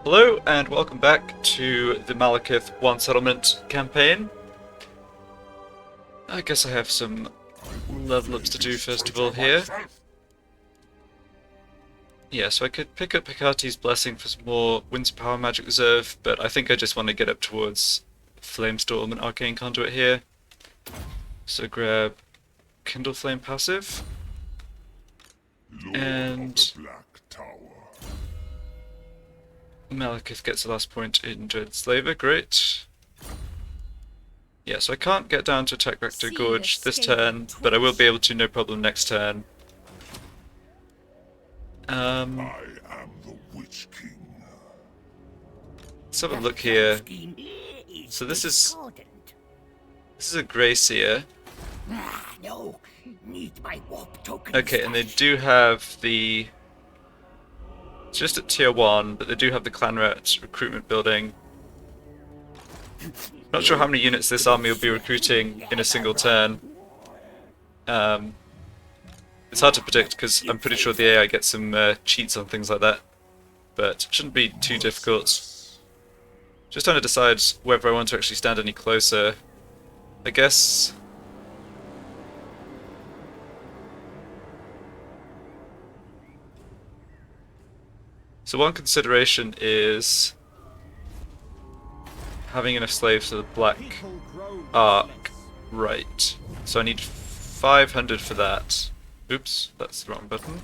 Hello and welcome back to the Malekith One Settlement campaign. I guess I have some level ups to do first of all here. Yeah, so I could pick up Hecate's Blessing for some more Winds of Power Magic Reserve, but I think I just want to get up towards Flamestorm and Arcane Conduit here. So grab Kindle Flame passive. And Malekith gets the last point in Dread Slaver, great. Yeah, so I can't get down to Attack Vector Gorge this turn, but I will be able to no problem next turn. I am the Witch King. Let's have a look here. So this is a Grey Seer. Okay, and they do have the... It's just at tier 1, but they do have the Clanrat recruitment building. Not sure how many units this army will be recruiting in a single turn. It's hard to predict because I'm pretty sure the AI gets some cheats on things like that, but it shouldn't be too difficult. Just trying to decide whether I want to actually stand any closer. I guess... So one consideration is having enough slaves for the Black Ark. Right. So I need 500 for that. Oops, that's the wrong button.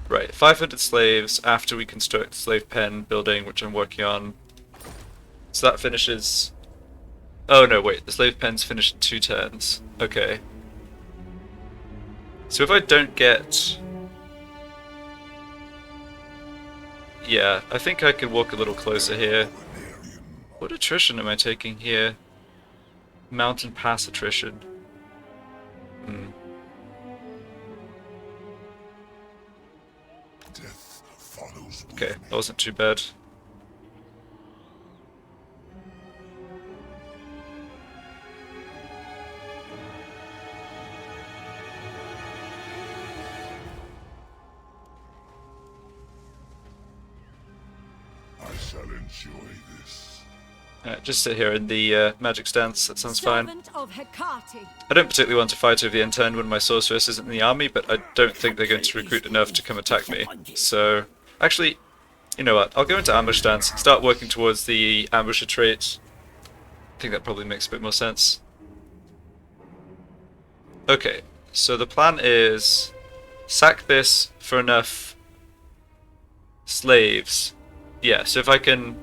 Right, 500 slaves after we construct slave pen building, which I'm working on. So that finishes... Oh no, wait, the slave pen's finished in 2 turns. Okay. So if I don't get... Yeah, I think I can walk a little closer here. What attrition am I taking here? Mountain Pass attrition. Okay, that wasn't too bad. I shall enjoy this. Just sit here in the magic stance, that sounds fine. Of Hecate. I don't particularly want to fight over the end turn when my sorceress isn't in the army, but I don't think they're going to recruit enough to come attack me. So, actually, you know what, I'll go into ambush stance, start working towards the ambusher trait. I think that probably makes a bit more sense. Okay, so the plan is sack this for enough slaves. Yeah, so if I can...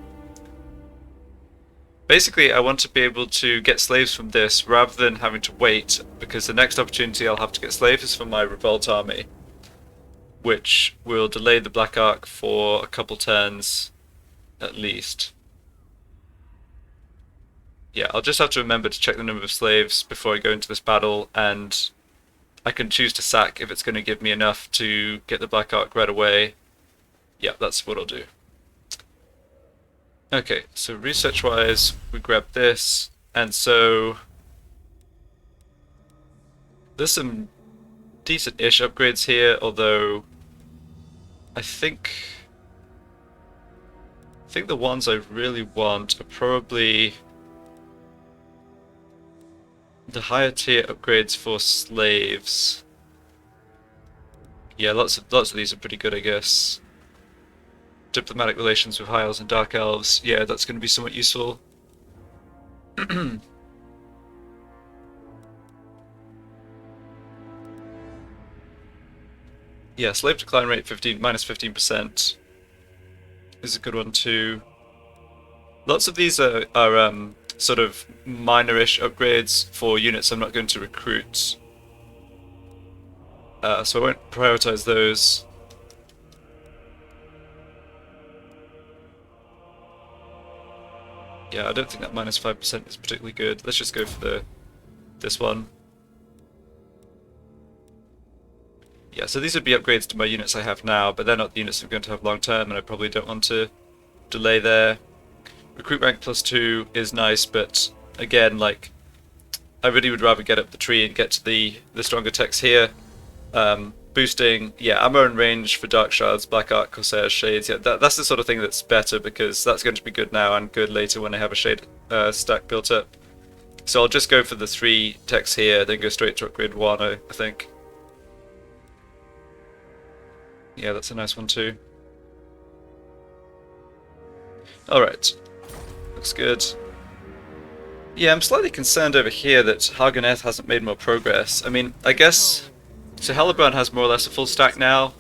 Basically, I want to be able to get slaves from this rather than having to wait, because the next opportunity I'll have to get slaves is from my revolt army, which will delay the Black Ark for a couple turns at least. Yeah, I'll just have to remember to check the number of slaves before I go into this battle, and I can choose to sack if it's going to give me enough to get the Black Ark right away. Yeah, that's what I'll do. Okay, so research-wise, we grab this, and so there's some decent-ish upgrades here, although I think the ones I really want are probably the higher tier upgrades for slaves. Yeah, lots of these are pretty good, I guess. Diplomatic relations with High Elves and Dark Elves, yeah, that's going to be somewhat useful. Yeah, slave decline rate 15% is a good one too. Lots of these are sort of minor-ish upgrades for units I'm not going to recruit. So I won't prioritize those. Yeah, I don't think that minus 5% is particularly good. Let's just go for this one. Yeah, so these would be upgrades to my units I have now, but they're not the units I'm going to have long term, and I probably don't want to delay there. Recruit rank +2 is nice, but again, like, I really would rather get up the tree and get to the stronger techs here. boosting, yeah, ammo and range for Dark Shards, Black Arc, Corsair, Shades. Yeah, that's the sort of thing that's better because that's going to be good now and good later when I have a Shade stack built up. So I'll just go for the 3 techs here, then go straight to upgrade 1, I think. Yeah, that's a nice one too. Alright, looks good. Yeah, I'm slightly concerned over here that Haganeth hasn't made more progress. I mean, I guess... So Hellebron has more or less a full stack now,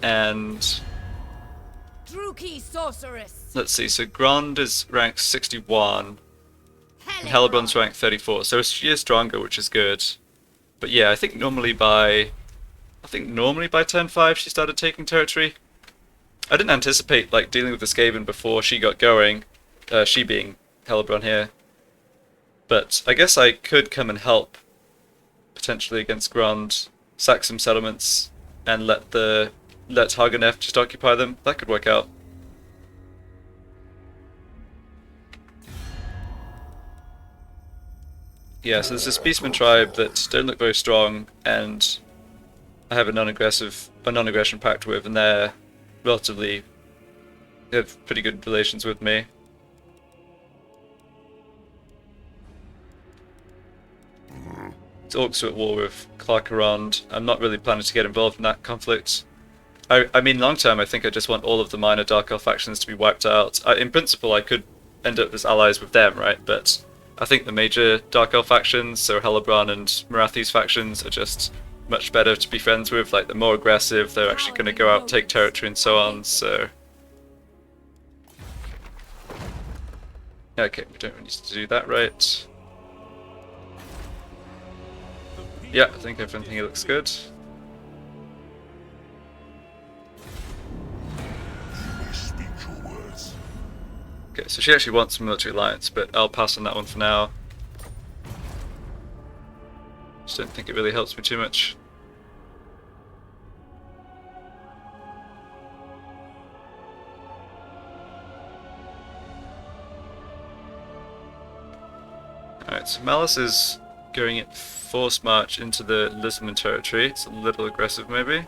and... Druchii sorceress. Let's see, so Grond is ranked 61, and Hellebron's ranked 34, so she is stronger, which is good. But yeah, I think normally by turn 5 she started taking territory. I didn't anticipate like dealing with the Skaven before she got going, she being Hellebron here. But I guess I could come and help, potentially against Grond, sack some settlements, and let Haganeth just occupy them. That could work out. Yeah, so there's this Beastman tribe that don't look very strong, and I have a non-aggression pact with, and they have pretty good relations with me. It's Orcs are at war with Clarkarond. I'm not really planning to get involved in that conflict. I mean, long term, I think I just want all of the minor Dark Elf factions to be wiped out. In principle, I could end up as allies with them, right? But I think the major Dark Elf factions, so Hellebron and Marathi's factions, are just much better to be friends with. Like, they're more aggressive, they're actually going to go out, take territory, and so on, so... Okay, we don't need to do that, right? Yeah, I think everything here looks good. Okay, so she actually wants a military alliance, but I'll pass on that one for now. Just don't think it really helps me too much. Alright, so Malice is going at force march into the Lisbon territory. It's a little aggressive, maybe.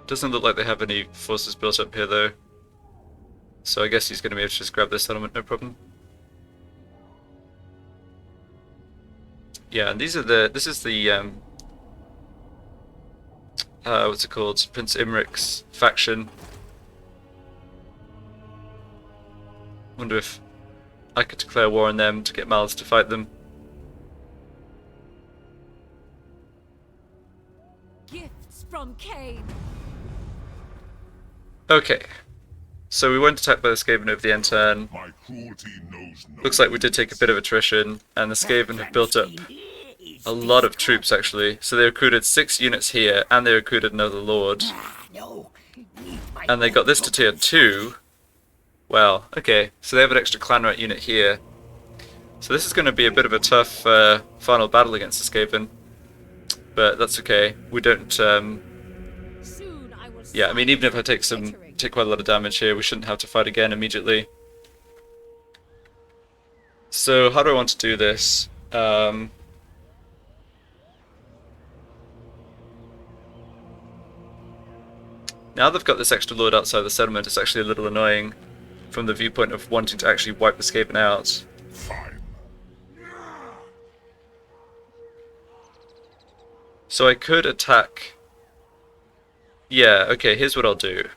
Doesn't look like they have any forces built up here, though. So I guess he's going to be able to just grab this settlement, no problem. Yeah, and this is the what's it called? Prince Imric's faction. Wonder if I could declare war on them to get Malice to fight them. Gifts from Cain. Okay, so we weren't attacked by the Skaven over the end turn. My cruelty knows no Looks like we did take a bit of attrition, and the Skaven have built up a lot of troops actually. So they recruited 6 units here, and they recruited another lord. And they got this to tier 2. Wow, okay, so they have an extra clanrat unit here. So this is going to be a bit of a tough final battle against the Skaven. But that's okay, we don't... Yeah, I mean, even if I take quite a lot of damage here, we shouldn't have to fight again immediately. So, how do I want to do this? Now they've got this extra lord outside the settlement, it's actually a little annoying from the viewpoint of wanting to actually wipe the Skaven out. fine. So I could attack... Yeah, okay, here's what I'll do.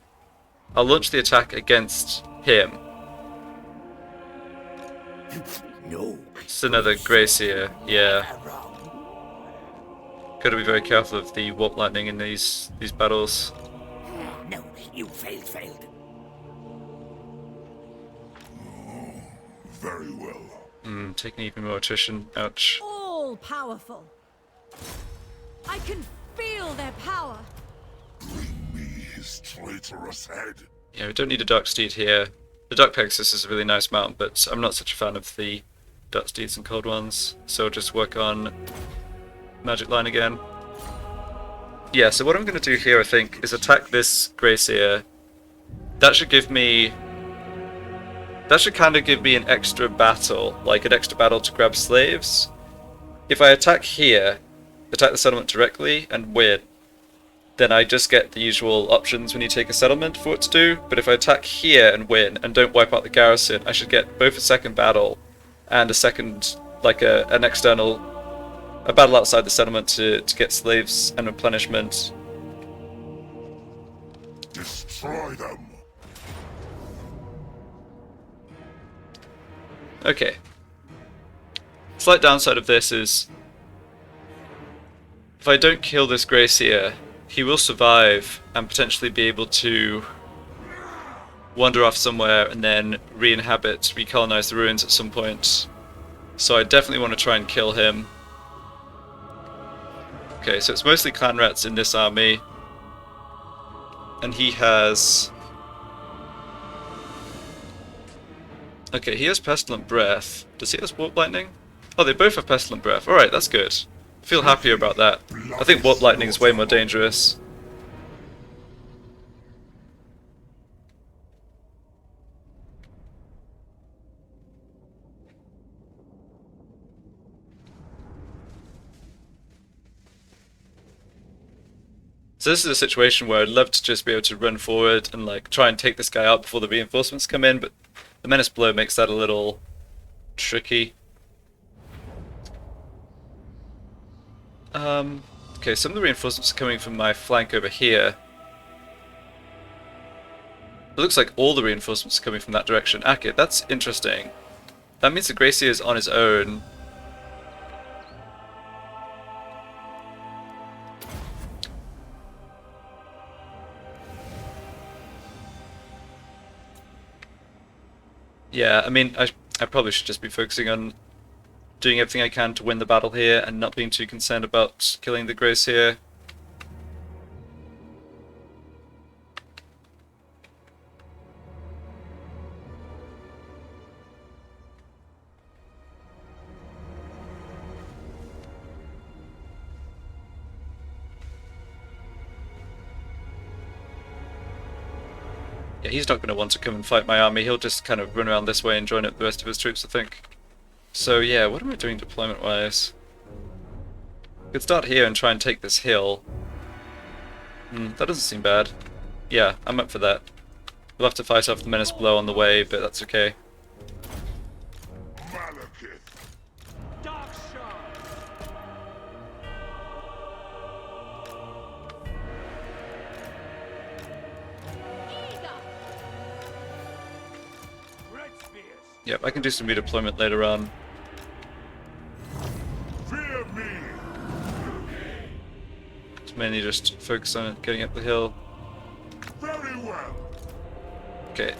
I'll launch the attack against him. No. It's another Gracier, yeah. Gotta be very careful of the warp lightning in these battles. No, you failed. Very well. Taking even more attrition, ouch. All powerful. I can feel their power. Bring me his traitorous head. Yeah, we don't need a Dark Steed here. The Dark Pegasus is a really nice mount, but I'm not such a fan of the Dark Steeds and Cold Ones, so I'll just work on Magic Line again. Yeah, so what I'm going to do here, I think, is attack this Gracier. That should give me... That should kind of give me an extra battle, like an extra battle to grab slaves. if I attack here, attack the settlement directly and win, then I just get the usual options when you take a settlement for what to do. But if I attack here and win and don't wipe out the garrison, I should get both a second battle and a second, like an external, a battle outside the settlement to get slaves and replenishment. Destroy them. Okay. Slight downside of this is, if I don't kill this Gracier, he will survive and potentially be able to wander off somewhere and then re-inhabit, recolonize the ruins at some point. So I definitely want to try and kill him. Okay, so it's mostly clan rats in this army. And he has... Okay, he has Pestilent Breath. Does he have Warp Lightning? Oh, they both have Pestilent Breath. Alright, that's good. I feel happier about that. I think Warp Lightning is way more dangerous. So this is a situation where I'd love to just be able to run forward and like try and take this guy out before the reinforcements come in, but the Menace Blow makes that a little tricky. Okay, some of the reinforcements are coming from my flank over here. It looks like all the reinforcements are coming from that direction. Okay, that's interesting. That means the Gracier is on his own. Yeah, I mean, I probably should just be focusing on doing everything I can to win the battle here and not being too concerned about killing the Gracier. Yeah, he's not going to want to come and fight my army. He'll just kind of run around this way and join up the rest of his troops, I think. So yeah, what am I doing deployment-wise? Could start here and try and take this hill. That doesn't seem bad. Yeah, I'm up for that. We'll have to fight off the Menace Blow on the way, but that's okay. Malekith. Yep, I can do some redeployment later on. Fear me. It's mainly just focus on getting up the hill. Very well. Okay.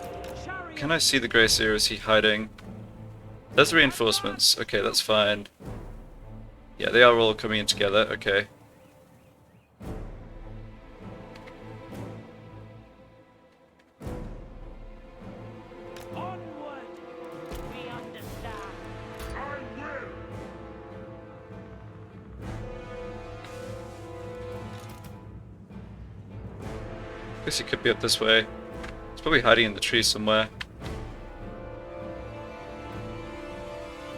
Can I see the Gracier? Is he hiding? There's the reinforcements. Okay, that's fine. Yeah, they are all coming in together. Okay. Guess he could be up this way. He's probably hiding in the trees somewhere.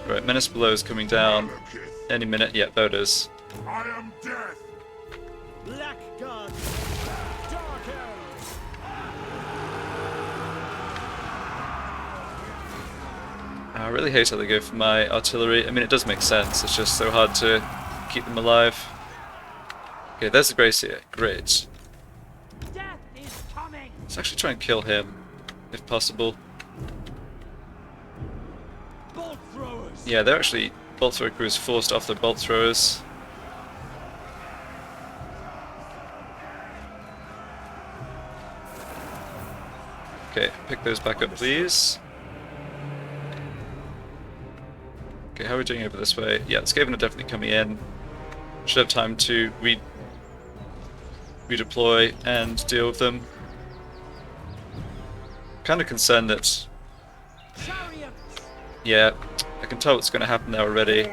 Right, Menace Below is coming down any minute. Yeah, there it is. I am death. Black God, dark arrows. I really hate how they go for my artillery. I mean, it does make sense. It's just so hard to keep them alive. Okay, there's the Gracier. Great. Death is coming. Let's actually try and kill him, if possible. Bolt throwers. Yeah, they're actually... Bolt Thrower crew is forced off their bolt throwers. Okay, pick those back up, please. Okay, how are we doing over this way? Yeah, Skaven are definitely coming in. Should have time to redeploy and deal with them. Kind of concerned that... Yeah, I can tell what's going to happen there already.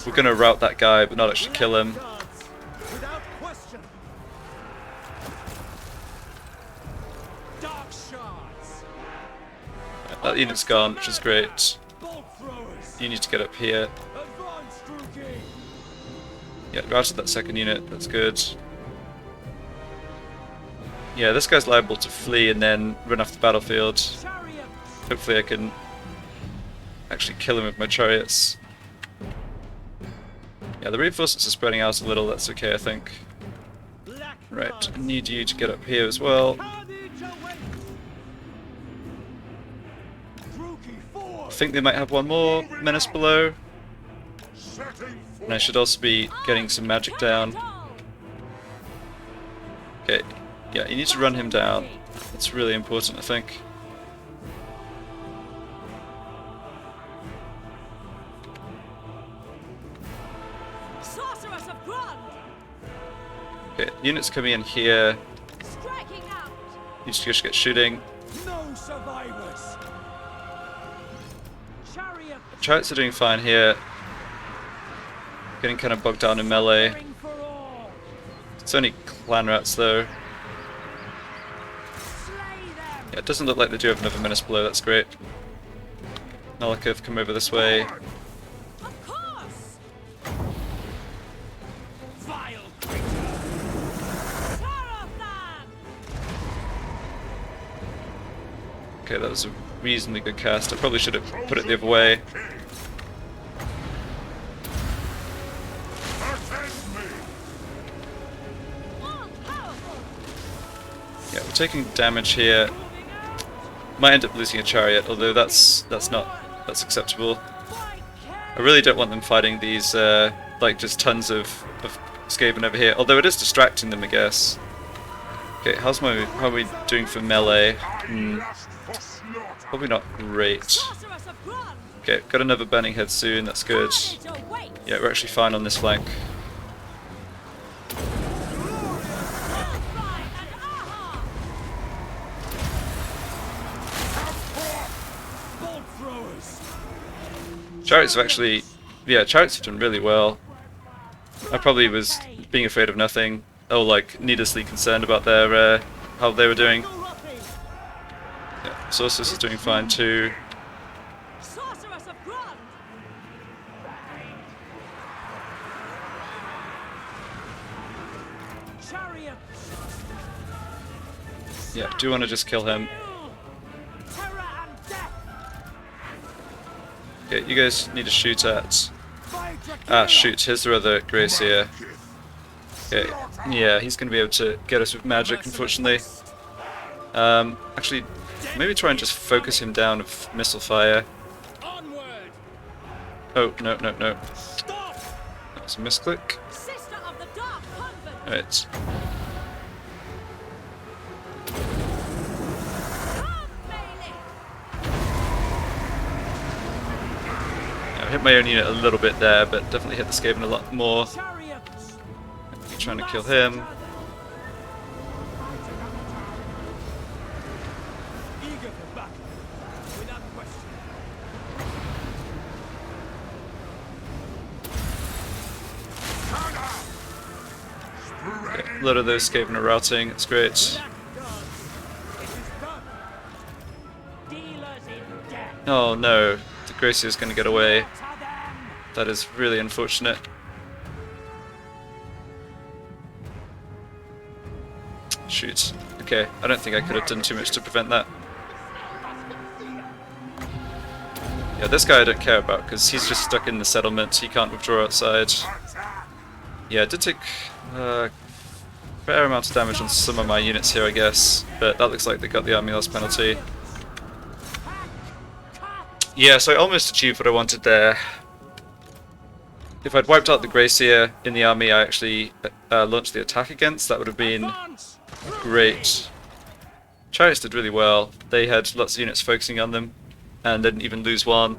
We're going to rout that guy, but not actually kill him. Without question. Dark shards. That unit's gone, which is great. Bolt throwers. You need to get up here. Advance, Druchii. Yeah, routed that second unit, that's good. Yeah, this guy's liable to flee and then run off the battlefield. Chariots! Hopefully I can actually kill him with my chariots. Yeah, the reinforcements are spreading out a little, that's okay I think. Black Right, blood. I need you to get up here as well. Carnage awaits! Druchii I forward! think they might have one more menace below. Setting And I should also be getting some magic down. Okay, yeah, you need to run him down. That's really important, I think. Sorceress of Grund! Okay, units coming in here. Striking out! You just get shooting. No survivors! Chariot! Chariots are doing fine here. Getting kind of bogged down in melee. Ring for all! It's only clan rats though. Slay them! Yeah, it doesn't look like they do have another menace below, that's great. Malekith, come over this way. Of course! Vile creature! Sarathan! Okay, that was a reasonably good cast. I probably should have put it the other way. attend me. All powerful! Yeah, we're taking damage here. Might end up losing a chariot, although that's acceptable. I really don't want them fighting these like just tons of Skaven over here. Although it is distracting them, I guess. Okay, how are we doing for melee? Lust for slaughter. Probably not great. Sorceress of Grund! Okay, got another burning head soon. That's good. Carnage awaits! Yeah, we're actually fine on this flank. Hellfire and Aha! Bolt throwers! Chariots have actually, yeah, chariots have done really well. I probably was being afraid of nothing. Oh, like needlessly concerned about their how they were doing. Yeah, Sorceress is doing fine too. Sorceress of Grund! Chariot! Yeah, do want to just kill him. Terror and death! Okay, you guys need to shoot at. By Ah, Druchii! shoot! Here's the other Gracier. Okay, yeah, he's going to be able to get us with magic, unfortunately. Actually, maybe try and just focus him down with missile fire. Onward! Oh, no, no, no. Stop! That was a misclick. Sister of the Dark Convent! Alright. Come, melee! Yeah, I hit my own unit a little bit there, but definitely hit the Skaven a lot more. Chariots! Trying to kill him. Eager for battle, without question. A lot of those Skaven are routing, it's great. Black gods, it is done. Dealers in death. Oh no, the Gracie is going to get away. Slaughter them. That is really unfortunate. Shoot. Okay, I don't think I could have done too much to prevent that. Yeah, this guy I don't care about because he's just stuck in the settlement. He can't withdraw outside. Yeah, it did take a fair amount of damage on some of my units here, I guess. But that looks like they got the army loss penalty. Yeah, so I almost achieved what I wanted there. If I'd wiped out the Gracier in the army I actually launched the attack against, that would have been Advance. great. Chariots did really well. They had lots of units focusing on them and didn't even lose one.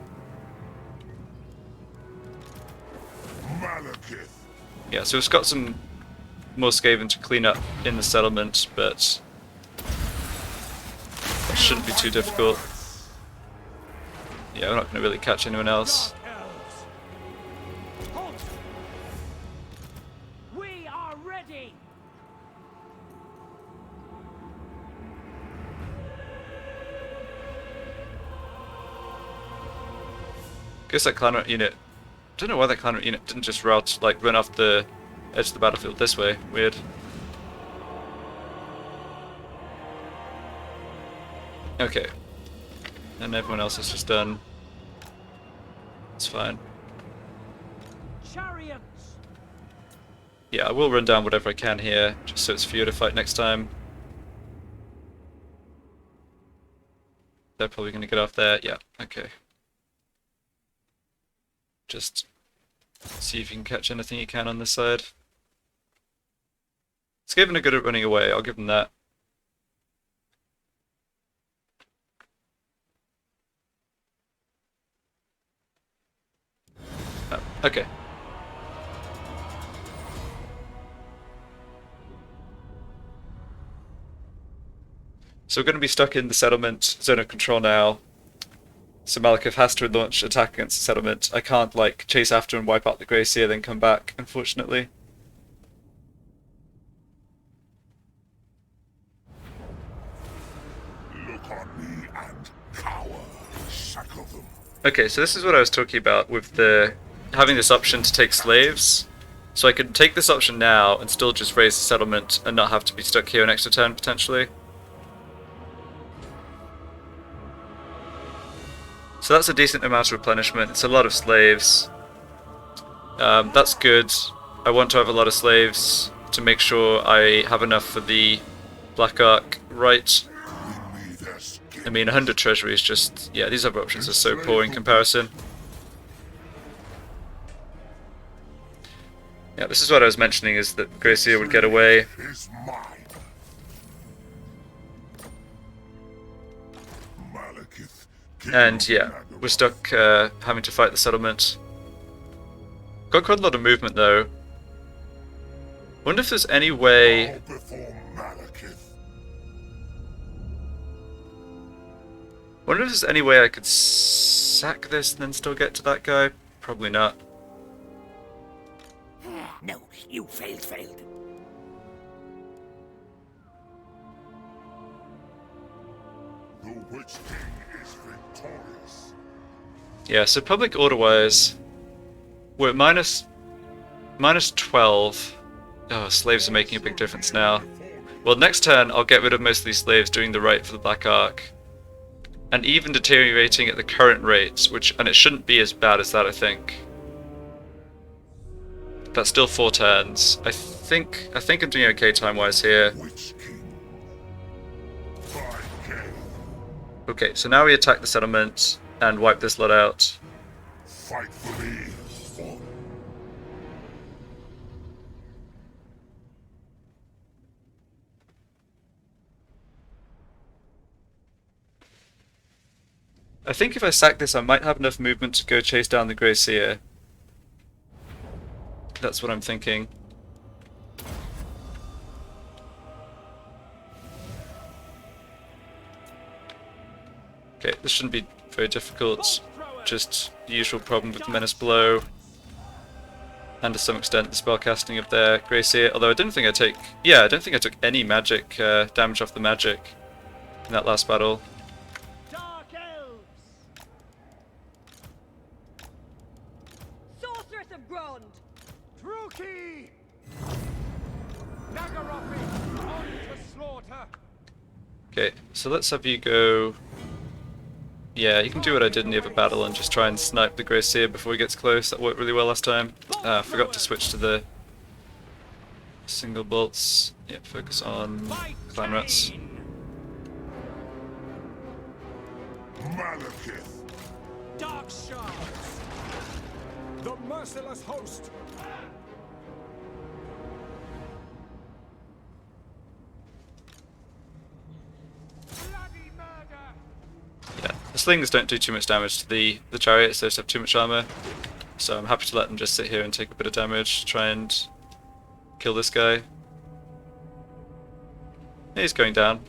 Malekith. Yeah, so we've got some more Skaven to clean up in the settlement, but that shouldn't be too difficult. Yeah, we're not going to really catch anyone else. Elves. Halt. We are ready. Guess that clan rat unit. I don't know why that clan rat unit didn't just rout, like run off the edge of the battlefield this way. Weird. Okay. And everyone else is just done. It's fine. Chariots! Yeah, I will run down whatever I can here, just so it's for you to fight next time. They're probably going to get off there. Yeah, okay. Just see if you can catch anything you can on this side. Skaven are good at running away, I'll give them that. Oh, okay. So we're going to be stuck in the settlement zone of control now. So Malekith has to launch attack against the settlement. I can't, like, chase after and wipe out the Grey Seer, then come back, unfortunately. Look on me and cower, sack of them. Okay, so this is what I was talking about with the having this option to take slaves. So I could take this option now and still just raise the settlement and not have to be stuck here an extra turn, potentially. So that's a decent amount of replenishment. It's a lot of slaves. That's good. I want to have a lot of slaves to make sure I have enough for the Black Ark, right? I mean, 100 treasury is just... yeah, these other options are so poor in comparison. Yeah, this is what I was mentioning, is that Grey Seer would get away. Is mine. Malekith, And yeah, we're stuck having to fight the settlement. Got quite a lot of movement though. Wonder if there's any way... bow before Malekith. wonder if there's any way I could sack this and then still get to that guy? Probably not. No, you failed. The Witch King is victorious. Yeah, so public order-wise, we're at minus 12. Oh, slaves are making a big difference now. Well, next turn I'll get rid of most of these slaves doing the right for the Black Ark. And even deteriorating at the current rate, and it shouldn't be as bad as that, I think. That's still 4 turns. I think I'm doing okay time-wise here. Witch King. By game. Okay, so now we attack the settlement and wipe this lot out. Fight for me. Or I think if I sack this, I might have enough movement to go chase down the Grey Seer. That's what I'm thinking. Okay, this shouldn't be very difficult. Just the usual problem with the Menace Blow. And to some extent the spellcasting of their Grey Seer. Although I don't think I take... yeah, I don't think I took any magic damage off the magic in that last battle. Dark elves! Sorceress of Grond! Druchii! Nagaropi! On to slaughter! Okay, so let's have you go... yeah, you can do what I did in the other battle and just try and snipe the Grey Seer before he gets close. That worked really well last time. Forgot to switch to the single bolts. Yeah, focus on clan rats. Malekith. Dark shards! The merciless host! Bloody murder! Yeah, the slings don't do too much damage to the chariots, they just have too much armor. So I'm happy to let them just sit here and take a bit of damage, try and kill this guy. He's going down.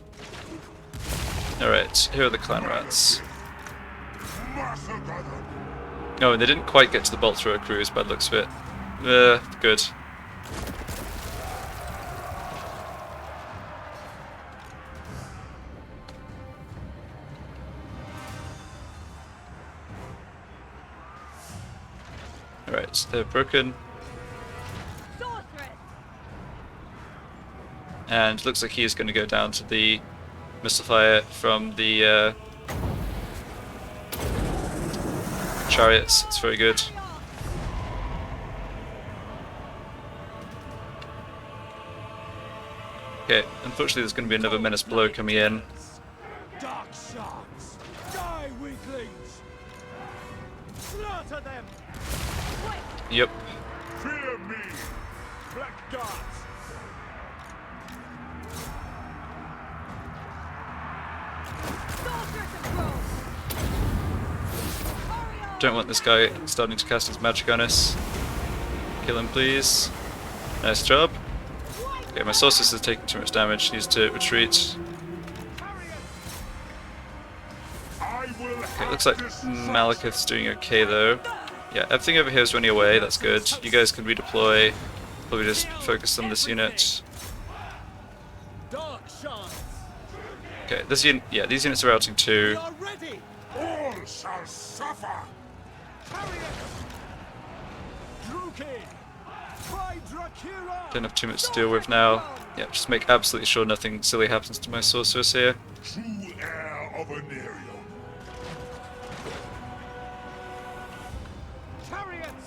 Alright, here are the clan rats. Massacre them. Oh, and they didn't quite get to the bolt thrower cruise by the looks of it. Good. Alright, they're broken. Sorceress! And looks like he is going to go down to the missile fire from the chariots. It's very good. Okay, unfortunately there's going to be another menace blow coming in. Dark sharks! Die, weaklings! Slaughter them! Yep. Fear me! Black darts! Don't want this guy starting to cast his magic on us. Kill him, please. Nice job. Okay, my sorceress is taking too much damage. Needs to retreat. Okay, looks like Malekith's doing okay though. Yeah, everything over here is running away. That's good. You guys can redeploy. Probably just focus on this unit. Dark sharks! Okay, this unit. Yeah, these units are routing too. We are ready! All shall suffer! Druchii! By Druchii! Don't have too much to deal with now. Yeah, just make absolutely sure nothing silly happens to my sorceress here. True heir of Anarium. Chariots!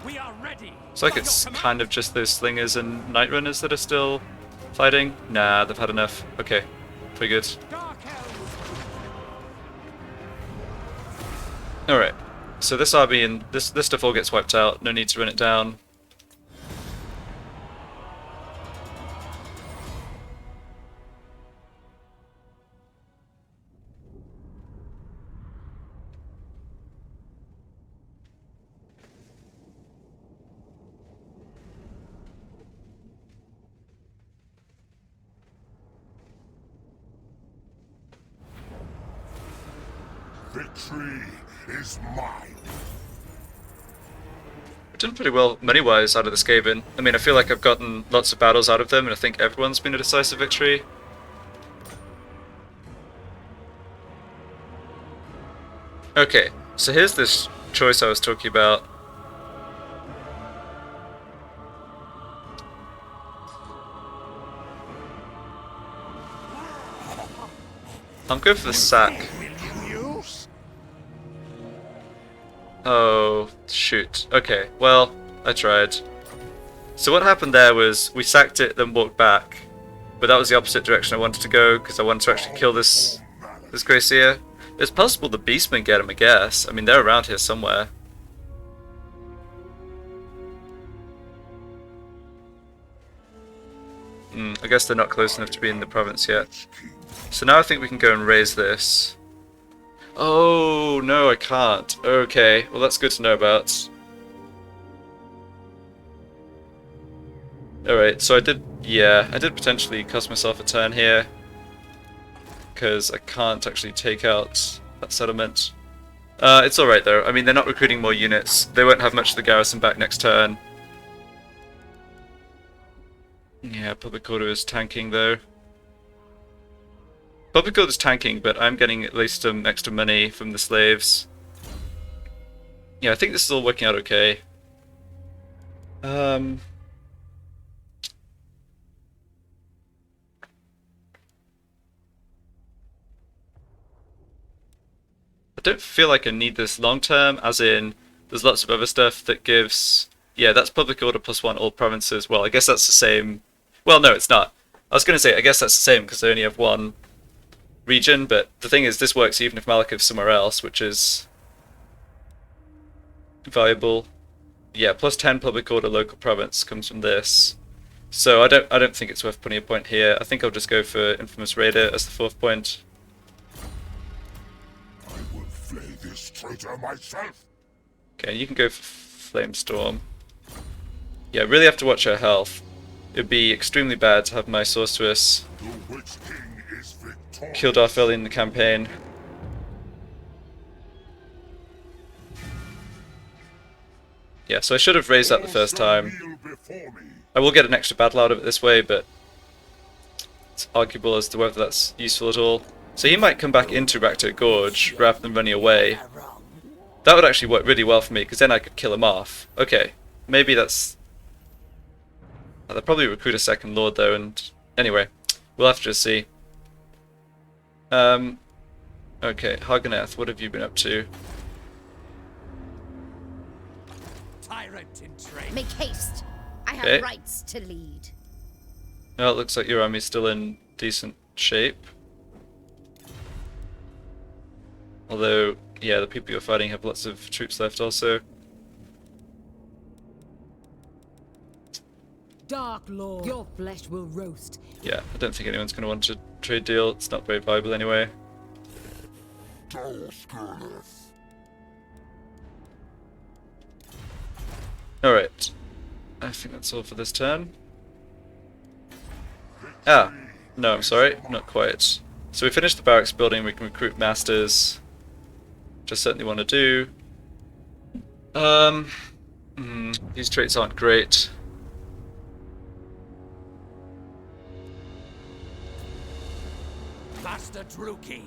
We are ready! It's like it's kind of just those slingers and night runners that are still fighting. Nah, they've had enough. Okay, pretty good. Dark elves! Alright, so this army and this stuff all gets wiped out. No need to run it down. Victory is mine. I've done pretty well money-wise out of the Skaven. I mean, I feel like I've gotten lots of battles out of them, and I think everyone's been a decisive victory. Okay, so here's this choice I was talking about. I'm going for the sack. Oh, shoot. Okay, well, I tried. So what happened there was we sacked it, then walked back. But that was the opposite direction I wanted to go, because I wanted to actually kill this Gracier. It's possible the Beastmen get him, I guess. I mean, they're around here somewhere. I guess they're not close enough to be in the province yet. So now I think we can go and raise this. Oh, no, I can't. Okay, well that's good to know about. Alright, so I did potentially cost myself a turn here. Because I can't actually take out that settlement. It's alright though, I mean they're not recruiting more units. They won't have much of the garrison back next turn. Yeah, public order is tanking though. Public order is tanking, but I'm getting at least some extra money from the slaves. Yeah, I think this is all working out okay. I don't feel like I need this long term, as in, there's lots of other stuff that gives... Yeah, that's public order +1 all provinces. Well, I guess that's the same... Well, no, it's not. I was going to say, I guess that's the same because they only have one region, but the thing is, this works even if Malekith's somewhere else, which is valuable. Yeah, +10 public order local province comes from this. So I don't think it's worth putting a point here. I think I'll just go for Infamous Raider as the 4th point. I will flay this traitor myself. Okay, you can go for Flamestorm. Yeah, really have to watch her health. It would be extremely bad to have my sorceress The Witch King is victorious. killed off early in the campaign. Yeah, so I should have raised that the first time. Kneel before me. I will get an extra battle out of it this way, but it's arguable as to whether that's useful at all. So he might come back into Raktor Gorge rather than running away. That would actually work really well for me, because then I could kill him off. Okay, maybe that's... They'll probably recruit a second lord though, and Anyway, we'll have to just see. Okay, Haganeth, what have you been up to? Tyrant in train. Make haste. I have Okay. rights to lead. Oh, it looks like your army's still in decent shape. Although, yeah, the people you're fighting have lots of troops left also. Dark Lord, your flesh will roast. Yeah, I don't think anyone's going to want a trade deal. It's not very viable anyway. Alright. I think that's all for this turn. Ah, no, I'm sorry, not quite. So we finished the barracks building, we can recruit masters, which I certainly want to do. These traits aren't great. Master Druchii.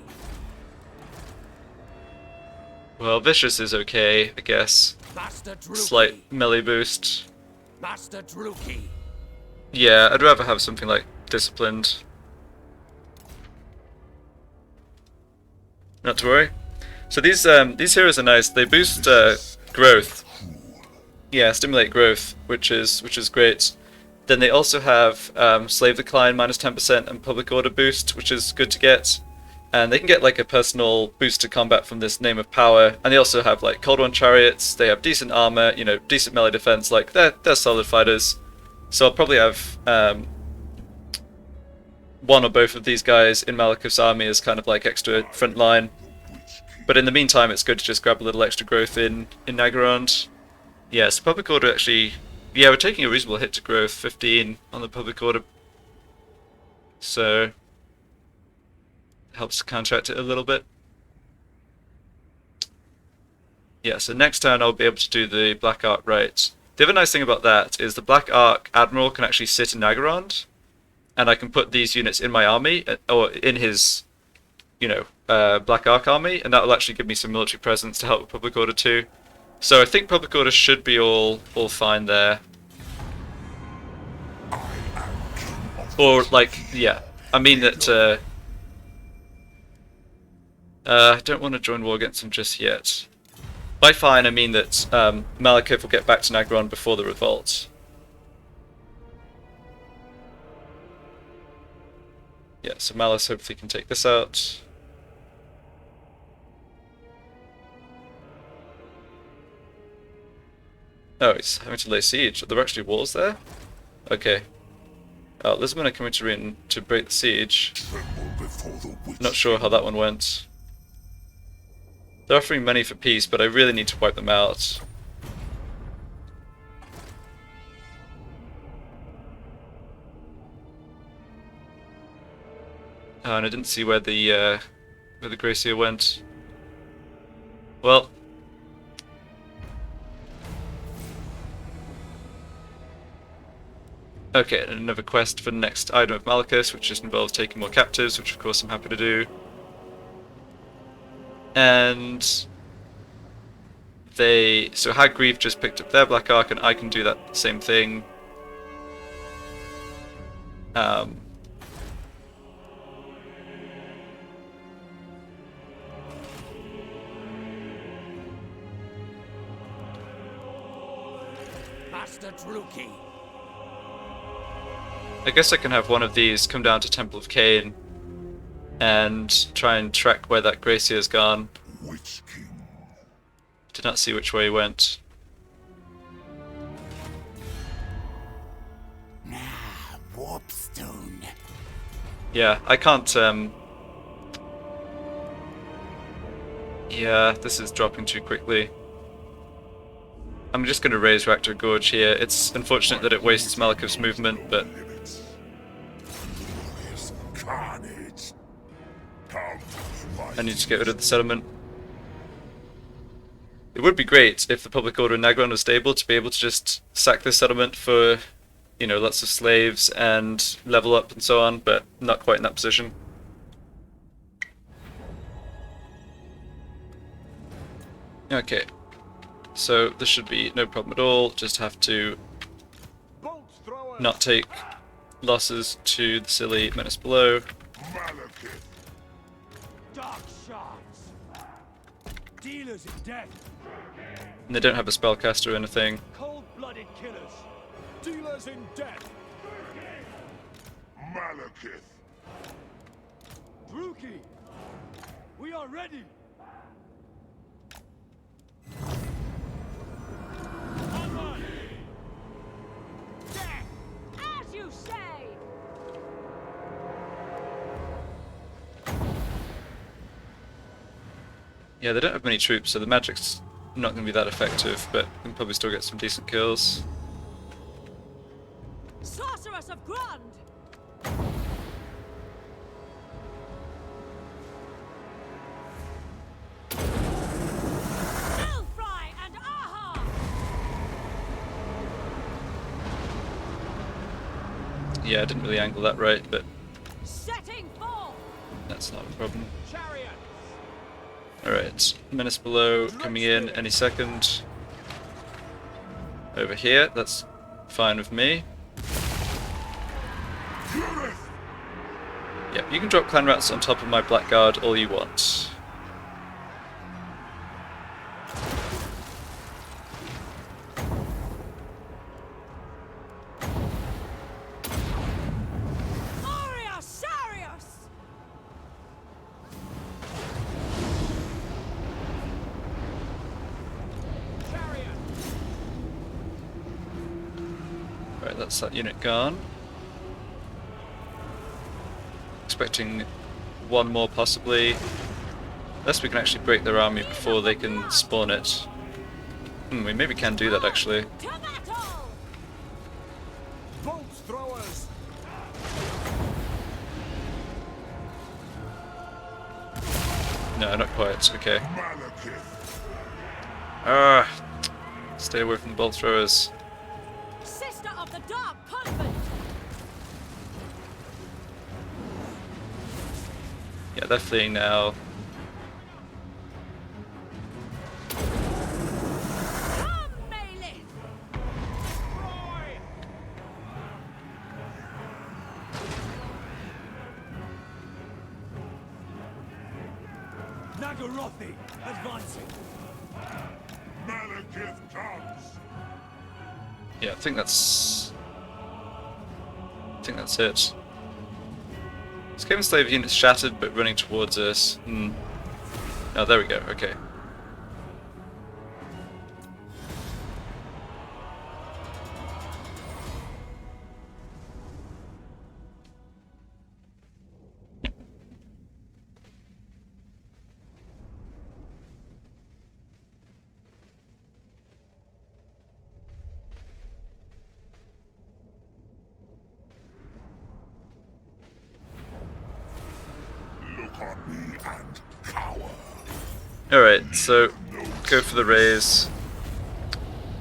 Well, vicious is okay, I guess. Master Druchii. Slight melee boost. Master Druchii. Yeah, I'd rather have something like disciplined. Not to worry. So these heroes are nice. They boost growth. Yeah, stimulate growth, which is great. Then they also have slave decline minus 10% and public order boost, which is good to get. And they can get like a personal boost to combat from this Name of Power. And they also have like Cold One chariots. They have decent armor, you know, decent melee defense. Like they're solid fighters. So I'll probably have one or both of these guys in Malekith's army as kind of like extra front line. But in the meantime, it's good to just grab a little extra growth in Nagarond. Yeah, so public order actually... Yeah, we're taking a reasonable hit to growth, 15 on the public order. So... helps counteract it a little bit. Yeah, so next turn I'll be able to do the Black Ark right. The other nice thing about that is the Black Ark Admiral can actually sit in Nagarond, and I can put these units in my army, or in his, you know, Black Ark army, and that will actually give me some military presence to help with Public Order too. So I think Public Order should be all fine there. Or, like, yeah, I mean that, I don't want to join war against them just yet. By fine, I mean that Malekith will get back to Nagarond before the revolt. Yeah, so Malus hopefully can take this out. Oh, he's having to lay siege. Are there actually walls there? Okay. Lisbon are coming to break the siege. Not sure how that one went. They're offering money for peace, but I really need to wipe them out. Oh, and I didn't see where the Gracia went. Well. Okay, and another quest for the next item of Malekith, which just involves taking more captives, which of course I'm happy to do. And so Hag Grief just picked up their Black Ark, and I can do that same thing. Master Druchii. I guess I can have one of these come down to Temple of Cain and try and track where that Gracier's gone. Which king? Did not see which way he went. Warpstone. Yeah, I can't, yeah, this is dropping too quickly. I'm just going to raise Reactor Gorge here. It's unfortunate that it wastes Malekith's movement, but... Carnage. I need to get rid of the settlement. It would be great if the public order in Nagarond was stable to be able to just sack this settlement for, you know, lots of slaves and level up and so on, but not quite in that position. Okay, so this should be no problem at all, just have to not take losses to the silly menace below. Malekith. Dark shards. Dealers in death. And they don't have a spellcaster or anything. Cold-blooded killers. Dealers in death. Malekith. Druchii. We are ready. Onward. Death. As you say! Yeah, they don't have many troops, so the magic's not going to be that effective, but we can probably still get some decent kills. Sorceress of Grund! Fry and Aha! Yeah, I didn't really angle that right, but Setting forth! that's not a problem. Chariots. Alright, menace below coming in any second. Over here, that's fine with me. Yep, you can drop clan rats on top of my blackguard all you want. Aria Sarius! Chariot. Right, that's that unit gone. Expecting one more possibly. Unless we can actually break their army before they can spawn it. We maybe can do that actually. To battle! Bolt throwers. No, not quite. Okay. Malekith. Ah, stay away from the bolt throwers. Sister of the Dark Convent! Yeah, they're fleeing now. Come, Malekith! Roy. Nagarothi advancing. Malekith comes. Yeah, I think that's it. Skaven Slave units shattered but running towards us. Oh, there we go, okay. Look on me and cower. Alright, so go for the raise.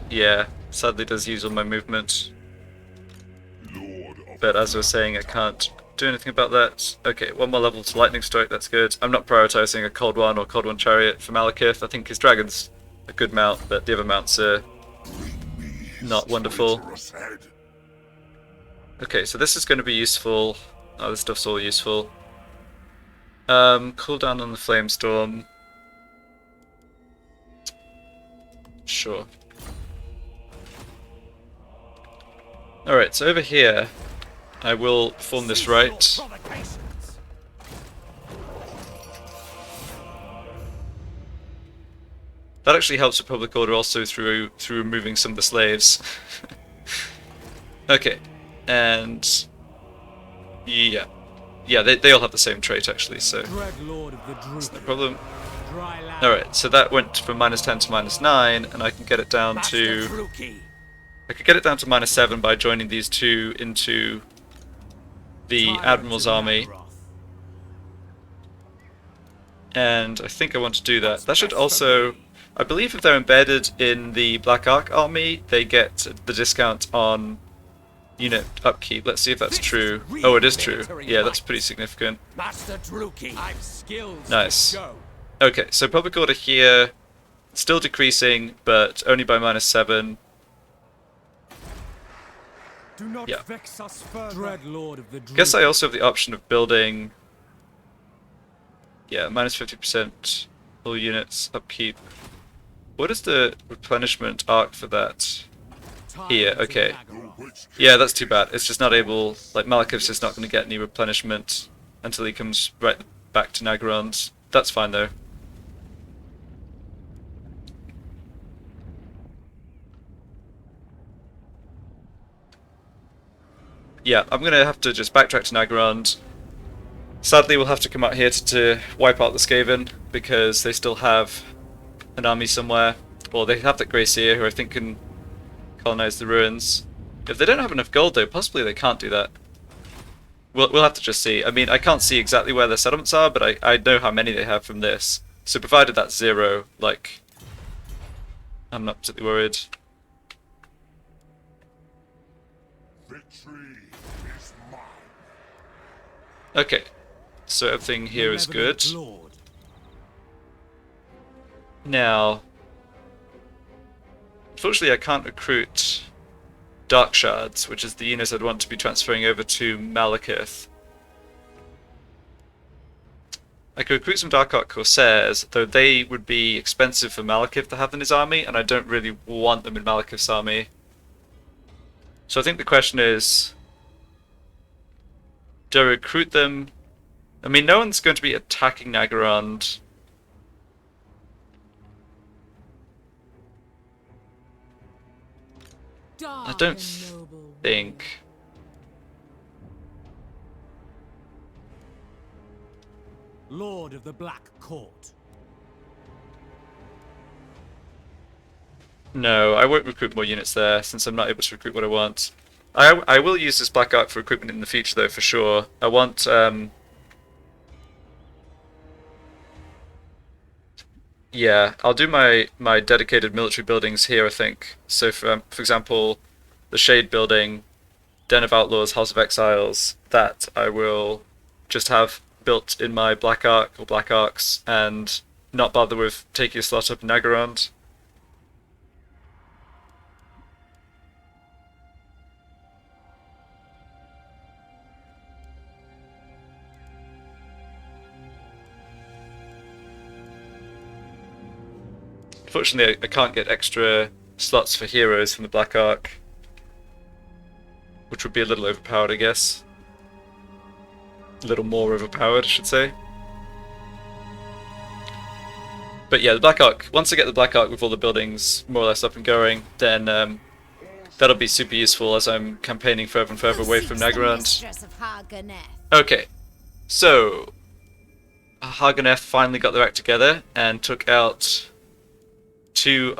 Yeah, sadly does use all my movement. Lord of But as I was saying, I can't do anything about that. Okay, one more level to Lightning Strike, that's good. I'm not prioritizing a Cold One or Cold One Chariot for Malekith. I think his Dragon's a good mount, but the other mounts are not wonderful. traitorous head. Okay, so this is going to be useful. Oh, this stuff's all useful. Cooldown on the Flamestorm. Sure. Alright, so over here, I will perform this right. Provocations. That actually helps with public order also through removing some of the slaves. Okay, and yeah, they all have the same trait actually, so Dread Lord of the it's no Druchii. problem. Dry land. Alright, so that went from -10 to -9, and I can get it down to Druchii. I could get it down to -7 by joining these two into the Tyrants Admiral's of army, Nagaroth. and I think I want to do that. That should also, I believe if they're embedded in the Black Ark army, they get the discount on unit upkeep. Let's see if that's true. Oh, it is true. Yeah, that's pretty significant. Master Druchii. I've skills. Nice. Go. Okay, so public order here, still decreasing, but only by -7. Do not Yeah. vex us further. Dreadlord of the Guess I Druchii. also have the option of building. Yeah, minus 50% all units upkeep. What is the replenishment arc for that? Here, Tyrants in okay. Nagaroth. Yeah, that's too bad. It's just not able. Like Malekith's just not going to get any replenishment until he comes right back to Nagaron's. That's fine though. Yeah, I'm gonna have to just backtrack to Nagaron. Sadly, we'll have to come out here to wipe out the Skaven because they still have an army somewhere. Well, they have that Grey Seer who I think can colonize the ruins. If they don't have enough gold though, possibly they can't do that. We'll have to just see. I mean, I can't see exactly where their settlements are, but I know how many they have from this. So provided that's 0, like, I'm not particularly worried. Victory is mine. Okay, so everything here is good. Malevolent Lord. Now, unfortunately I can't recruit Dark Shards, which is the units I'd want to be transferring over to Malekith. I could recruit some Dark Ark Corsairs, though they would be expensive for Malekith to have in his army, and I don't really want them in Malekith's army. So I think the question is, do I recruit them? I mean, no one's going to be attacking Nagaron. I Dark don't and noble think. Lord of the Black Court. No, I won't recruit more units there, since I'm not able to recruit what I want. I will use this Black Ark for recruitment in the future, though, for sure. I want, yeah, I'll do my dedicated military buildings here, I think. So, for example, the Shade Building, Den of Outlaws, House of Exiles, that I will just have built in my Black Ark, or Black Arks, and not bother with taking a slot up in Nagaron. Unfortunately, I can't get extra slots for heroes from the Black Ark, which would be a little overpowered, I guess. A little more overpowered, I should say. But yeah, the Black Ark, once I get the Black Ark with all the buildings more or less up and going, then that'll be super useful as I'm campaigning further and further away from Nagaron. Okay, so Haganeth finally got their act together and took out one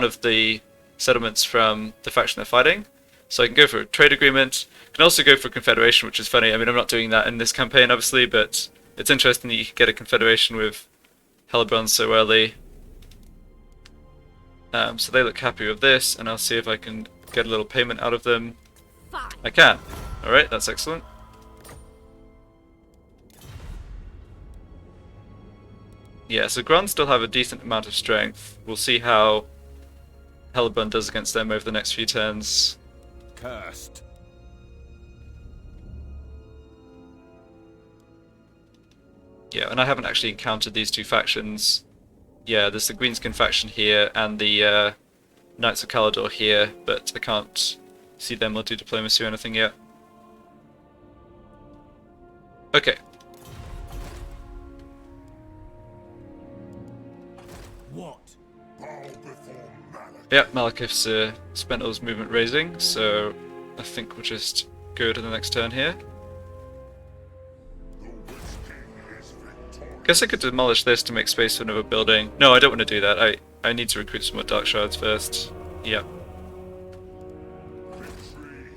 of the settlements from the faction they're fighting. So I can go for a trade agreement. I can also go for a confederation, which is funny. I mean, I'm not doing that in this campaign, obviously, but it's interesting that you can get a confederation with Hellbrand so early. So they look happy with this, and I'll see if I can get a little payment out of them. I can. Alright, that's excellent. Yeah, so Grunts still have a decent amount of strength. We'll see how Hellbrand does against them over the next few turns. Cursed. Yeah, and I haven't actually encountered these two factions. Yeah, there's the Greenskin faction here and the Knights of Caledor here, but I can't see them or do diplomacy or anything yet. Okay. What? Bow before Malekith. Yeah, Malekith's spent all his movement raising, so I think we'll just go to the next turn here. The Witch King is victorious. Guess I could demolish this to make space for another building. No, I don't want to do that. I need to recruit some more Dark Shards first. Yeah. Victory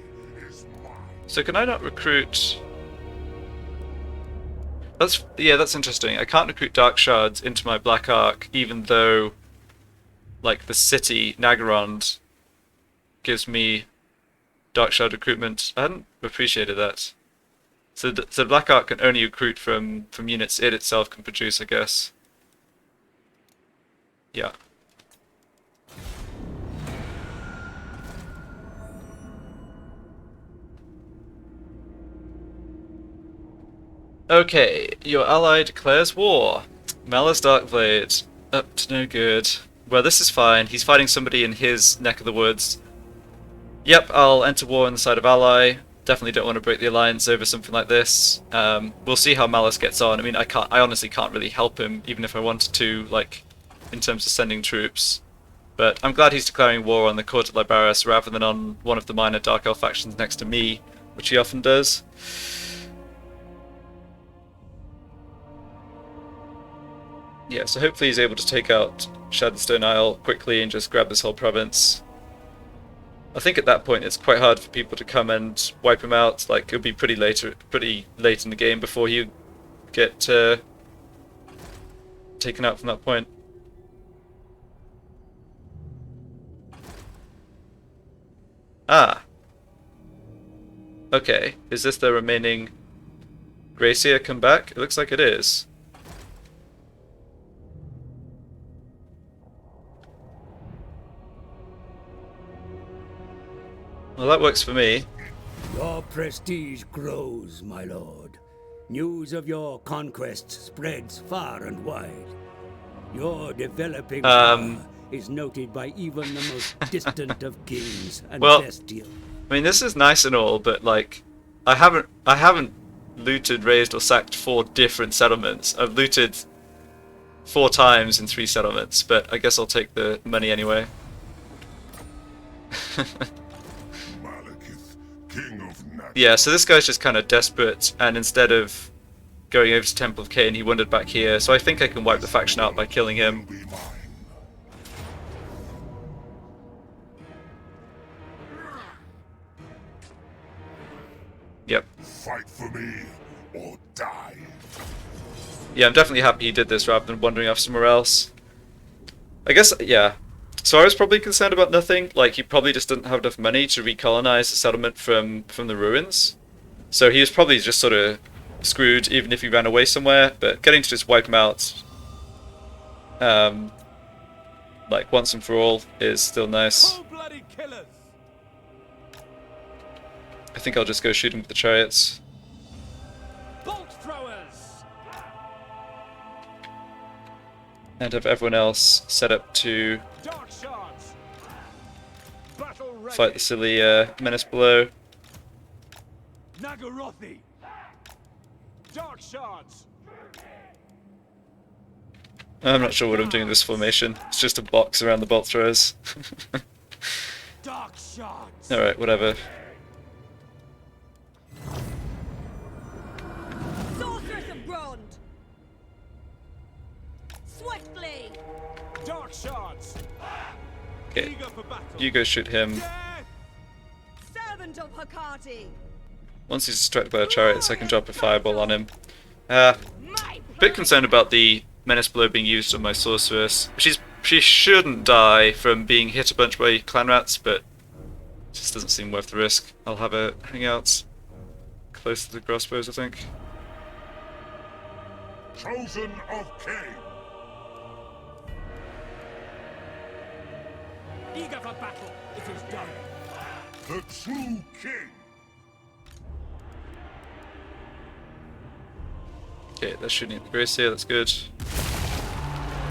is mine. So can I not recruit... That's interesting. I can't recruit Dark Shards into my Black Ark, even though, like, the city, Nagaron, gives me Dark Shard recruitment. I hadn't appreciated that. So the Black Ark can only recruit from units it itself can produce, I guess. Yeah. Okay, your ally declares war. Malus Darkblade. Up to no good. Well, this is fine. He's fighting somebody in his neck of the woods. Yep, I'll enter war on the side of ally. Definitely don't want to break the alliance over something like this. We'll see how Malus gets on. I mean, I honestly can't really help him, even if I wanted to, like, in terms of sending troops. But I'm glad he's declaring war on the court at Libaris rather than on one of the minor Dark Elf factions next to me, which he often does. Yeah, so hopefully he's able to take out Shadowstone Isle quickly and just grab this whole province. I think at that point it's quite hard for people to come and wipe him out. Like, it'll be pretty late in the game before you get taken out from that point. Ah. Okay, is this the remaining Gracia come back? It looks like it is. Well, that works for me. Your prestige grows, my lord. News of your conquests spreads far and wide. Your developing power is noted by even the most distant of kings and well, bestial. I mean, this is nice and all, but like, I haven't looted, razed, or sacked 4 different settlements. I've looted 4 times in 3 settlements, but I guess I'll take the money anyway. Malekith, king of Nag. Yeah, so this guy's just kind of desperate, and instead of going over to Temple of Cain, he wandered back here. So I think I can wipe the faction out by killing him. Be mine. Yep. Fight for me or die. Yeah, I'm definitely happy he did this rather than wandering off somewhere else. I guess, yeah. So I was probably concerned about nothing. Like, he probably just didn't have enough money to recolonize the settlement from the ruins. So he was probably just sort of screwed even if he ran away somewhere. But getting to just wipe him out, like, once and for all is still nice. Cold-blooded killers. I think I'll just go shoot him with the chariots. Bolt throwers. And have everyone else set up to Dark shards. Battle ready. fight the silly menace below. Nagarothi. Dark shards. I'm not sure what I'm doing in this formation. It's just a box around the bolt throwers. Dark shards. Alright, whatever. Sorceress of Grond! Swiftly! Dark shards. Okay, Eager for battle. you go shoot him. Death. Servant of Hecate! Once he's distracted by the chariots, I can drop a fireball on him. A bit concerned about the menace blow being used on my sorceress. She shouldn't die from being hit a bunch by clan rats, but it just doesn't seem worth the risk. I'll have a hangout close to the crossbows, I think. Chosen of Cain. Eager for battle. It is done. The true king. Okay, they're shooting at the Gracia, that's good.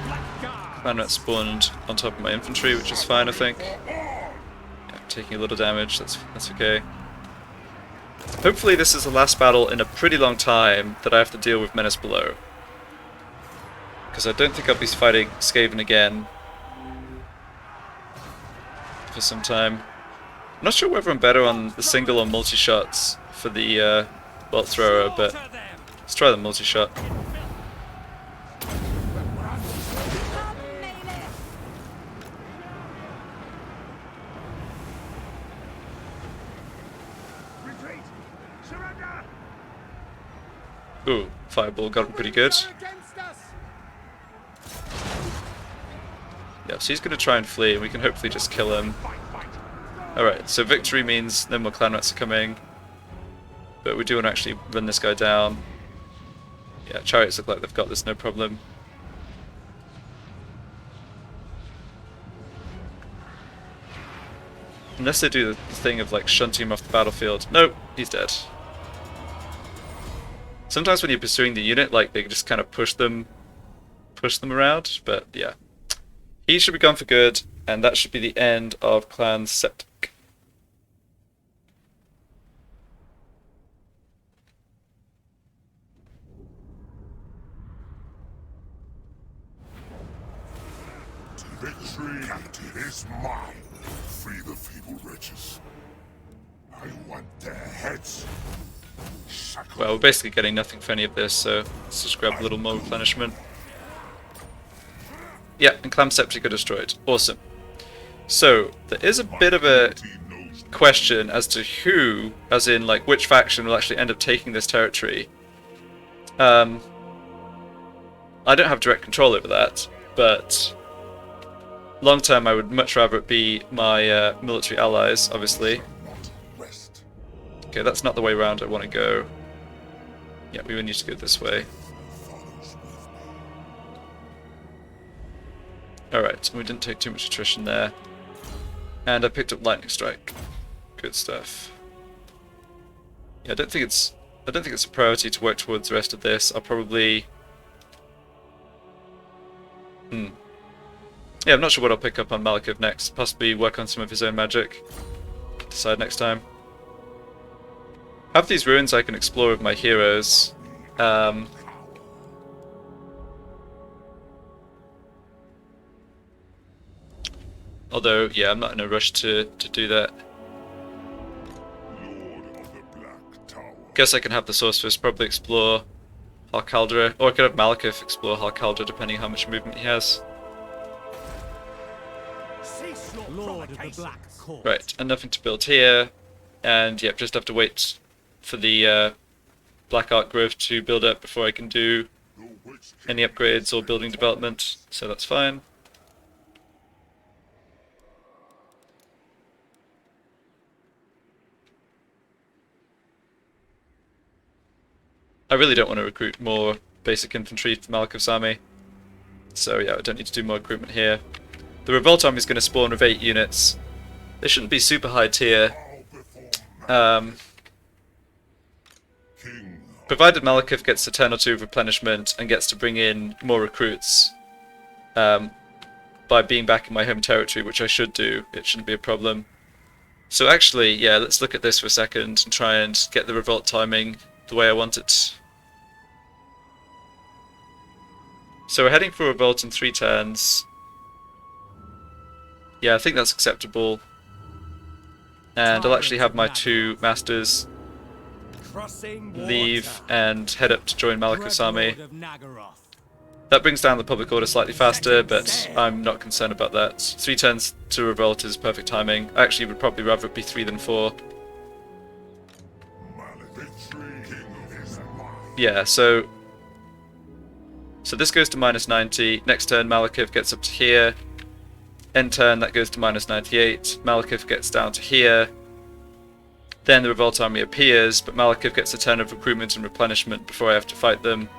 Black guard. Clan rat spawned on top of my infantry, which is fine, I think. Yeah, I'm taking a little damage, that's okay. Hopefully this is the last battle in a pretty long time that I have to deal with Menace below. Because I don't think I'll be fighting Skaven again for some time. I'm not sure whether I'm better on the single or multi-shots for the bolt thrower, but Slaughter them. let's try the multi-shot. Retreat. Surrender. Ooh, fireball got him pretty good. Against us. Yeah, so he's going to try and flee, and we can hopefully just kill him. Fight, fight. Alright, so victory means no more clan rats are coming. But we do want to actually run this guy down. Yeah, chariots look like they've got this, no problem. Unless they do the thing of like shunting him off the battlefield. Nope, he's dead. Sometimes when you're pursuing the unit, like, they just kind of push them around, but yeah. He should be gone for good, and that should be the end of Clan Septic. Victory is mine. Free the feeble wretches. I want their heads. Well, we're basically getting nothing for any of this, so let's just grab a little more replenishment. Yeah, and Clan Septic are destroyed. Awesome. So, there is a bit of a question as to who, as in, like, which faction will actually end up taking this territory. I don't have direct control over that, but long term I would much rather it be my military allies, obviously. Okay, that's not the way around I want to go. Yeah, we would need to go this way. Alright, we didn't take too much attrition there. And I picked up Lightning Strike. Good stuff. Yeah, I don't think it's a priority to work towards the rest of this. I'll probably... Yeah, I'm not sure what I'll pick up on Malekith next. Possibly work on some of his own magic. Decide next time. I have these ruins I can explore with my heroes. Although, yeah, I'm not in a rush to do that. Guess I can have the Sorceress probably explore Halcaldra, or I could have Malekith explore Halcaldra depending on how much movement he has. Lord of the Black Court. Right, and nothing to build here. And yep, just have to wait for the Black Ark growth to build up before I can do any upgrades or building development, so that's fine. I really don't want to recruit more basic infantry for Malekith's army, so yeah, I don't need to do more recruitment here. The Revolt army is going to spawn with 8 units. They shouldn't be super high tier. Provided Malekith gets a turn or two of replenishment and gets to bring in more recruits by being back in my home territory, which I should do, it shouldn't be a problem. So actually, yeah, let's look at this for a second and try and get the Revolt timing the way I want it. So we're heading for a Revolt in 3 turns. Yeah, I think that's acceptable. And I'll actually have my 2 masters leave and head up to join Malekith's army. That brings down the public order slightly faster, but I'm not concerned about that. 3 turns to revolt is perfect timing. I actually would probably rather it be 3 than 4. Yeah, so this goes to -90. Next turn Malekith gets up to here. End turn that goes to -98. Malekith gets down to here. Then the Revolt army appears, but Malekith gets a turn of recruitment and replenishment before I have to fight them.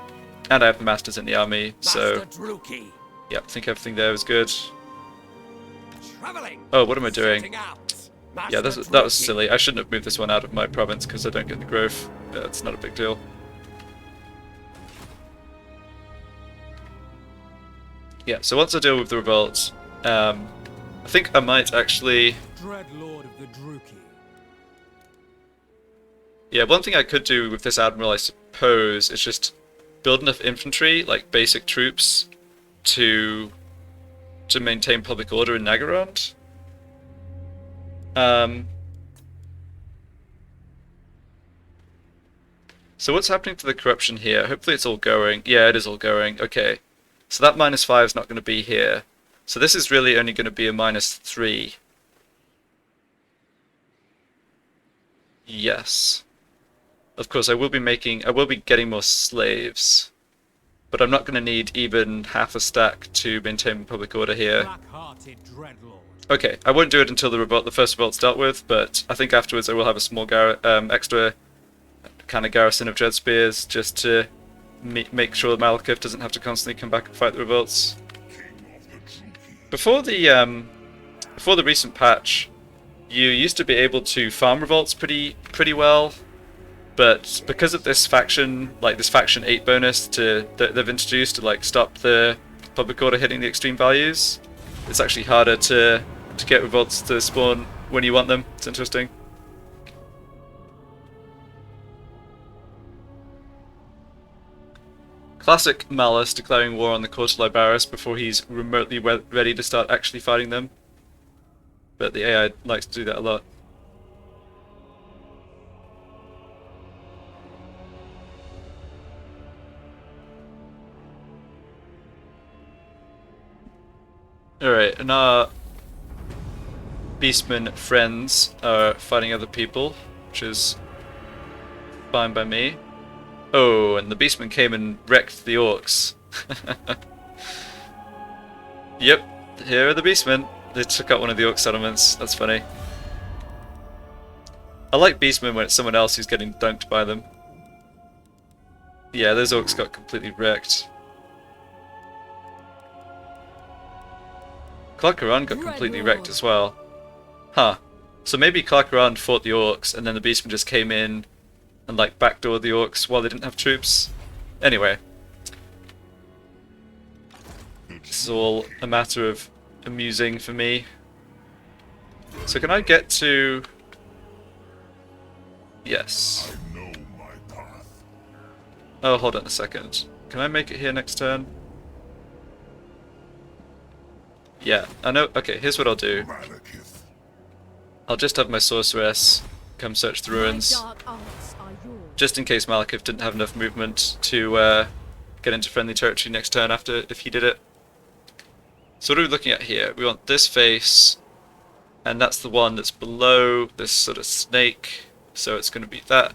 And I have the masters in the army, so yeah, I think everything there is good. Oh, what am I doing? Yeah, that was silly. I shouldn't have moved this one out of my province because I don't get the growth. It's not a big deal. Yeah, so once I deal with the revolt, I think I might actually... Dreadlord of the Druchii. Yeah, one thing I could do with this admiral, I suppose, is just build enough infantry, like basic troops, to maintain public order in Nagorond. So what's happening to the corruption here? Hopefully it's all going. Yeah, it is all going. Okay. So that -5 is not going to be here. So this is really only going to be a -3. Yes. Of course, I will be getting more slaves. But I'm not going to need even half a stack to maintain public order here. Okay, I won't do it until the first revolt's dealt with, but I think afterwards I will have a small extra kind of garrison of dread spears just to make sure that Malekith doesn't have to constantly come back and fight the revolts. Before the recent patch, you used to be able to farm revolts pretty well. But because of this faction, like this faction 8 bonus that they've introduced to like stop the public order hitting the extreme values, it's actually harder to get revolts to spawn when you want them. It's interesting. Classic Malice declaring war on the Court Libaris before he's remotely ready to start actually fighting them. But the AI likes to do that a lot. Alright, and our Beastmen friends are fighting other people, which is fine by me. Oh, and the Beastmen came and wrecked the orcs. Yep, here are the Beastmen. They took out one of the orc settlements. That's funny. I like Beastmen when it's someone else who's getting dunked by them. Yeah, those orcs got completely wrecked. Clarkaran got completely wrecked as well. Huh. So maybe Clarkaran fought the orcs and then the Beastmen just came in and like backdoored the orcs while they didn't have troops. Anyway. This is all a matter of amusing for me. So can I get to... Yes. I know my path. Oh, hold on a second. Can I make it here next turn? Yeah, I know. Okay, here's what I'll do. Malekith. I'll just have my sorceress come search the ruins, My dark arts are yours. just in case Malekith didn't have enough movement to get into friendly territory next turn after if he did it. So what are we looking at here? We want this face, and that's the one that's below this sort of snake, so it's going to be that.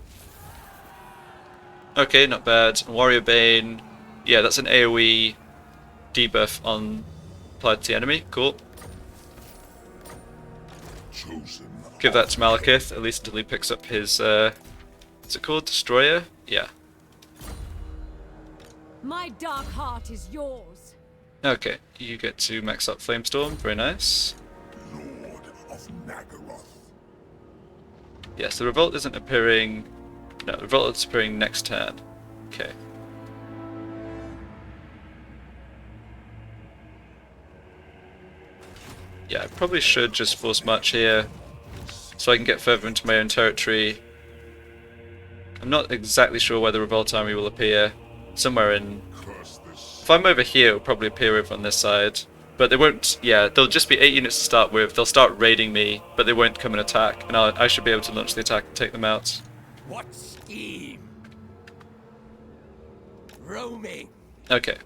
Okay, not bad. Warrior Bane, yeah, that's an AoE debuff on applied to the enemy. Cool. Chosen. Give that to Malekith, at least until he picks up his, what's it called? Destroyer? Yeah. My dark heart is yours. Okay, you get to max up Flamestorm, very nice. Lord of Nagaroth. Yes, the Revolt isn't appearing... No, the Revolt is appearing next turn. Okay. Yeah, I probably should just force march here, so I can get further into my own territory. I'm not exactly sure where the Revolt army will appear. Somewhere in... Curse this. If I'm over here, it'll probably appear over on this side. But they won't... Yeah, they'll just be 8 units to start with. They'll start raiding me, but they won't come and attack. And I should be able to launch the attack and take them out. What scheme? Roaming. Okay.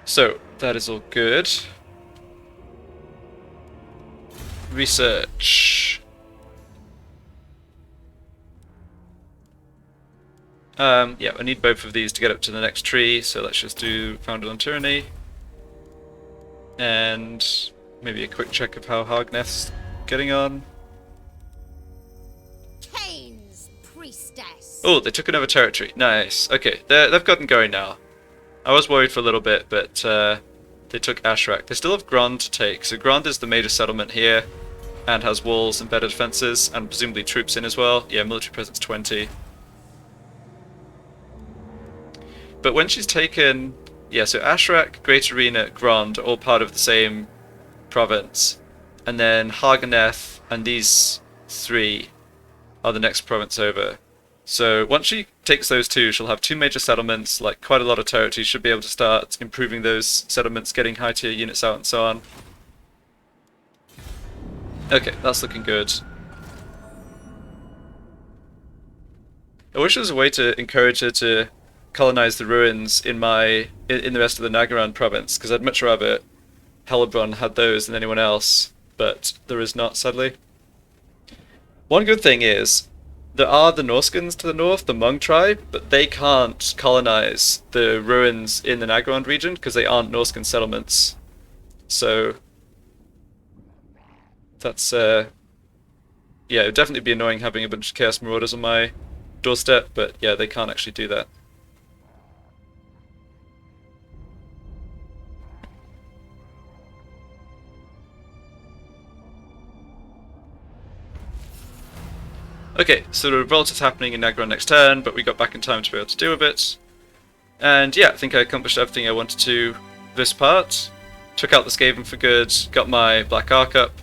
So, that is all good. Research. Yeah, I need both of these to get up to the next tree, so let's just do Founded on Tyranny. And maybe a quick check of how Hargneth's getting on. Cain's priestess. Oh, they took another territory. Nice. Okay, they've gotten going now. I was worried for a little bit, but they took Ashrak. They still have Grand to take, so Grand is the major settlement here, and has walls and better defenses, and presumably troops in as well. Yeah, military presence 20. But when she's taken... Yeah, so Ashrak, Great Arena, Grand are all part of the same province. And then Harganeth and these 3 are the next province over. So once she takes those 2, she'll have 2 major settlements, like quite a lot of territory. Should be able to start improving those settlements, getting high tier units out and so on. Okay, that's looking good. I wish there was a way to encourage her to colonize the ruins in the rest of the Nagaran province, because I'd much rather Hellebron had those than anyone else, but there is not, sadly. One good thing is, there are the Norskins to the north, the Hmong tribe, but they can't colonize the ruins in the Nagaran region because they aren't Norskin settlements. So that's yeah, it would definitely be annoying having a bunch of Chaos Marauders on my doorstep, but yeah, they can't actually do that. Okay, so the revolt is happening in Negron next turn, but we got back in time to be able to deal with it. And yeah, I think I accomplished everything I wanted to this part. Took out the Skaven for good, got my Black Ark up,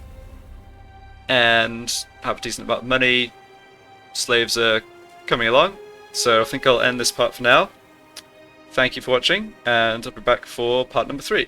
and have a decent amount of money. Slaves are coming along, so I think I'll end this part for now. Thank you for watching, and I'll be back for part number 3.